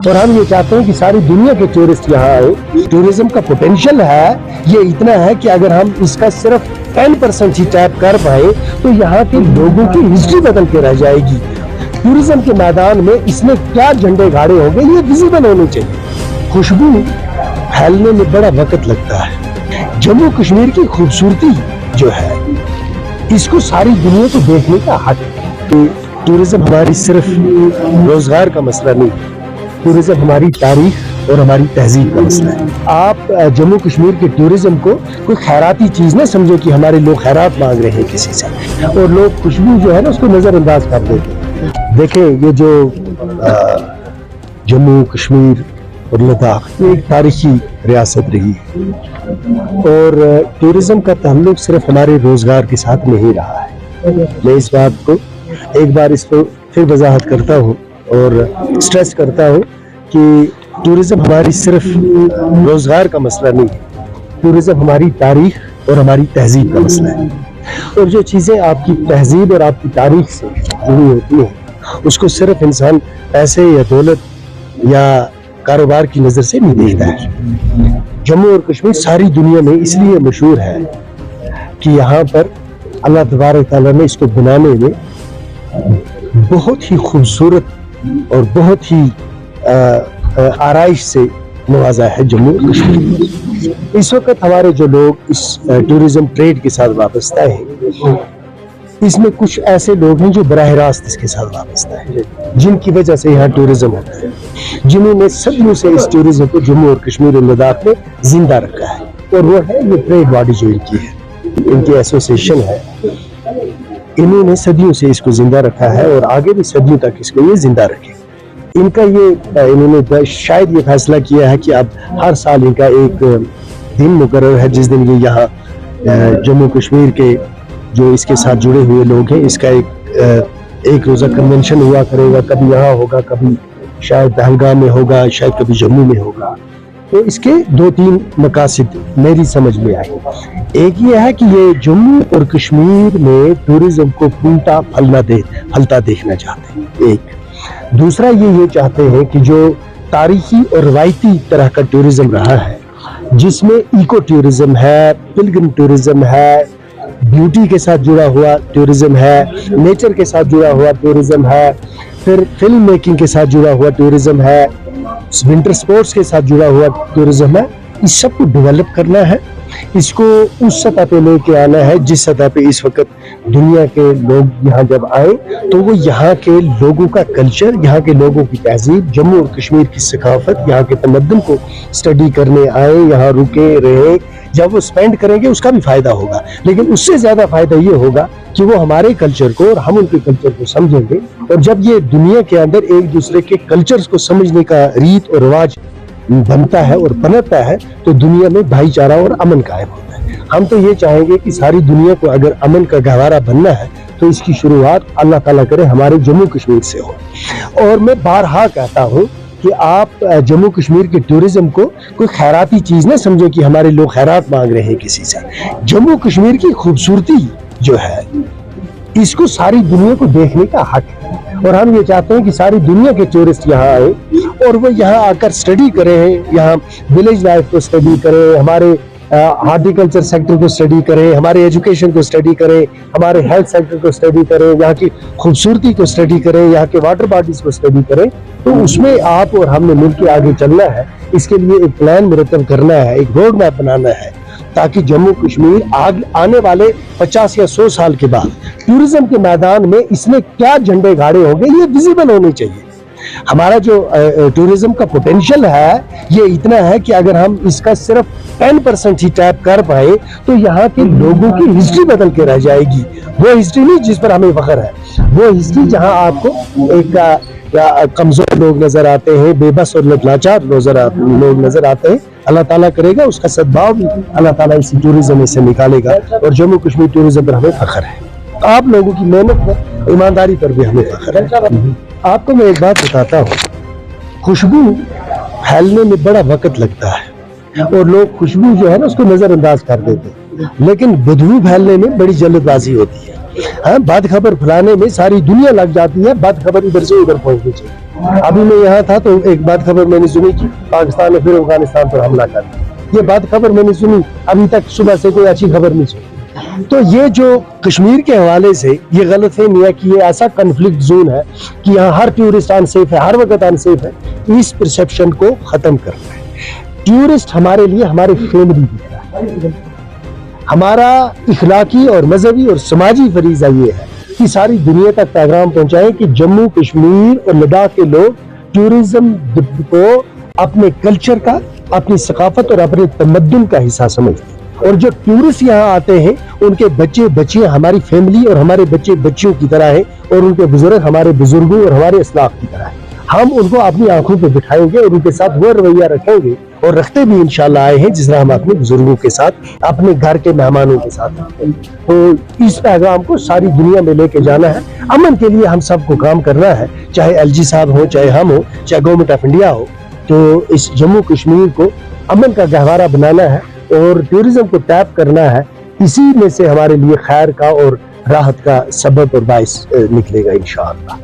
और हम ये चाहते हैं कि सारी दुनिया के टूरिस्ट यहाँ आए। टूरिज्म का पोटेंशियल है ये इतना है कि अगर हम इसका सिर्फ 10% ही टैप कर पाए तो यहाँ के लोगों की हिस्ट्री बदल के रह जाएगी। टूरिज्म के मैदान में इसमें क्या झंडे गाड़े होंगे ये विजिबल होने चाहिए। खुशबू फैलने में बड़ा वक्त लगता है। जम्मू कश्मीर की खूबसूरती जो है इसको सारी दुनिया को देखने का हक है। टूरिज्म हमारी सिर्फ रोजगार का मसला नहीं, टूरिज्म हमारी तारीख और हमारी तहजीब का मसला है। आप जम्मू कश्मीर के टूरिज्म को कोई खैराती चीज ना समझो कि हमारे लोग खैरात मांग रहे हैं किसी से, और लोग खुशबू जो है ना उसको नजरअंदाज कर देते हैं। देखें ये जो जम्मू कश्मीर और लद्दाख ये एक तारीखी रियासत रही है और टूरिज्म का ताल्लुक सिर्फ हमारे रोजगार के साथ नहीं रहा है। मैं इस बात को एक बार इसको फिर वजाहत करता हूँ और स्ट्रेस करता हूँ कि टूरिज्म हमारी सिर्फ रोजगार का मसला नहीं है, टूरिज्म हमारी तारीख और हमारी तहजीब का मसला है। और जो चीज़ें आपकी तहजीब और आपकी तारीख से जुड़ी होती हैं उसको सिर्फ इंसान पैसे या दौलत या कारोबार की नज़र से नहीं देखता है। जम्मू और कश्मीर सारी दुनिया में इसलिए मशहूर है कि यहाँ पर अल्लाह तबारक तआला ने इसको बनाने में बहुत ही खूबसूरत और बहुत ही आराइश से नवाजा है जम्मू कश्मीर। इस वक्त हमारे जो लोग इस टूरिज्म ट्रेड के साथ वाबस्ता हैं इसमें कुछ ऐसे लोग हैं जो बराह रास्त इसके साथ वाबस्ता है, जिनकी वजह से यहाँ टूरिज्म होता है, जिन्होंने सदियों से इस टूरिज्म को जम्मू और कश्मीर और लद्दाख में जिंदा रखा है। और वो है ये ट्रेड बॉडी जो इनकी है, इनकी एसोसिएशन है, इन्होंने सदियों से इसको जिंदा रखा है और आगे भी सदियों तक इसको ये जिंदा रखेगा। इनका ये इन्होंने शायद ये फैसला किया है कि अब हर साल इनका एक दिन मुकर्रर है जिस दिन ये यहाँ जम्मू कश्मीर के जो इसके साथ जुड़े हुए लोग हैं इसका एक रोज़ा कन्वेंशन हुआ करेगा। कभी यहाँ होगा, कभी शायद पहलगाम में होगा, शायद कभी जम्मू में होगा। तो इसके 2-3 मकासद मेरी समझ में आए। एक ये है कि ये जम्मू और कश्मीर में टूरिज्म को फलता देखना चाहते हैं। एक दूसरा ये चाहते हैं कि जो तारीखी और रवायती तरह का टूरिज्म रहा है जिसमें इको टूरिज्म है, पिलग्रिम टूरिज्म है, ब्यूटी के साथ जुड़ा हुआ टूरिज्म है, नेचर के साथ जुड़ा हुआ टूरिज्म है, फिर फिल्म मेकिंग के साथ जुड़ा हुआ टूरिज्म है, विंटर स्पोर्ट्स के साथ जुड़ा हुआ टूरिज्म है, इस सब को डेवलप करना है, इसको उस सतह पे लेके आना है जिस सतह पे इस वक्त दुनिया के लोग यहाँ जब आए तो वो यहाँ के लोगों का कल्चर, यहाँ के लोगों की तहजीब, जम्मू और कश्मीर की सकाफत, यहाँ के तमद्दुन को स्टडी करने आए, यहाँ रुके रहे। जब वो स्पेंड करेंगे उसका भी फायदा होगा, लेकिन उससे ज्यादा फायदा ये होगा कि वो हमारे कल्चर को और हम उनके कल्चर को समझेंगे। और जब ये दुनिया के अंदर एक दूसरे के कल्चर्स को समझने का रीत और रिवाज बनता है और बनता है तो दुनिया में भाईचारा और अमन कायम होता है। हम तो ये चाहेंगे कि सारी दुनिया को अगर अमन का गहवारा बनना है तो इसकी शुरुआत अल्लाह ताला करे हमारे जम्मू कश्मीर से हो। और मैं बारहा कहता हूँ कि आप जम्मू कश्मीर के टूरिज्म को कोई खैराती चीज ना समझो कि हमारे लोग खैरात मांग रहे हैं किसी से। जम्मू कश्मीर की खूबसूरती जो है इसको सारी दुनिया को देखने का हक है और हम ये चाहते हैं कि सारी दुनिया के टूरिस्ट यहाँ आए और वो यहाँ आकर स्टडी करें, यहाँ विलेज लाइफ को स्टडी करें, हमारे हार्टिकल्चर सेक्टर को स्टडी करें, हमारे एजुकेशन को स्टडी करें, हमारे हेल्थ सेक्टर को स्टडी करें, यहाँ की खूबसूरती को स्टडी करें, यहाँ के वाटर बॉडीज को स्टडी करें। तो उसमें आप और हमने मिलकर आगे चलना है। इसके लिए एक प्लान मुरतब करना है, एक रोड मैप बनाना है ताकि जम्मू कश्मीर आने वाले 50 या 100 साल के बाद टूरिज्म के मैदान में इसमें क्या झंडे गाड़े होंगे ये विजिबल होने चाहिए। हमारा जो टूरिज्म का पोटेंशियल है ये इतना है कि अगर हम इसका सिर्फ 10% ही टैप कर पाए तो यहाँ के लोगों की हिस्ट्री बदल के रह जाएगी। वो हिस्ट्री नहीं जिस पर हमें फख्र है, वो हिस्ट्री जहाँ आपको एक कमजोर लोग नजर आते हैं, बेबस और लाचार लोग नजर आते हैं। अल्लाह ताला करेगा उसका सद्भाव भी अल्लाह ताला इसी टूरिज्म से निकालेगा और जम्मू कश्मीर टूरिज्म पर हमें फख्र है। आप लोगों की मेहनत पर, ईमानदारी पर भी हमें फख्र है। आपको मैं एक बात बताता हूँ, खुशबू फैलने में बड़ा वक्त लगता है और लोग खुशबू जो है ना उसको नजरअंदाज कर देते हैं, लेकिन बदबू फैलने में बड़ी जल्दबाजी होती है। ہاں بد خبر پھیلانے میں ساری دنیا لگ جاتی ہے, بد خبر ادھر سے ادھر پہنچنی چاہیے. ابھی میں یہاں تھا تو ایک بد خبر میں نے سنی کہ پاکستان نے پھر افغانستان پر حملہ کر دیا. یہ بد خبر میں نے سنی, ابھی تک صبح سے کوئی اچھی خبر نہیں سنی. تو یہ جو کشمیر کے حوالے سے یہ غلط فہمی ہے کہ یہ ایسا کنفلکٹ زون ہے کہ یہاں ہر ٹورسٹ انسیف ہے, ہر وقت انسیف ہے, اس پرسیپشن کو ختم کرنا ہے. ٹورسٹ ہمارے لیے ہماری فیملی کی طرح ہے. ہمارا اخلاقی اور مذہبی اور سماجی فریضہ یہ ہے کہ ساری دنیا تک پیغام پہنچائیں کہ جموں کشمیر اور لداخ کے لوگ ٹورزم کو اپنے کلچر کا, اپنی ثقافت اور اپنے تمدن کا حصہ سمجھتے ہیں. اور جو ٹورسٹ یہاں آتے ہیں ان کے بچے بچیاں ہماری فیملی اور ہمارے بچے بچیوں کی طرح ہیں, اور ان کے بزرگ ہمارے بزرگوں اور ہمارے اسلاف کی طرح ہیں. ہم ان کو اپنی آنکھوں پہ بٹھائیں گے اور ان کے ساتھ وہ رویہ رکھیں گے, اور رکھتے بھی انشاءاللہ آئے ہیں جس طرح ہم اپنے بزرگوں کے ساتھ, اپنے گھر کے مہمانوں کے ساتھ رکھتے ہیں. تو اس پیغام کو ساری دنیا میں لے کے جانا ہے. امن کے لیے ہم سب کو کام کرنا ہے, چاہے ایل جی صاحب ہو, چاہے ہم ہو, چاہے گورنمنٹ آف انڈیا ہو. تو اس جموں کشمیر کو امن کا گہوارہ بنانا ہے اور ٹورزم کو ٹیپ کرنا ہے. اسی میں سے ہمارے لیے خیر کا اور راحت کا سبب اور باعث نکلے گا انشاءاللہ.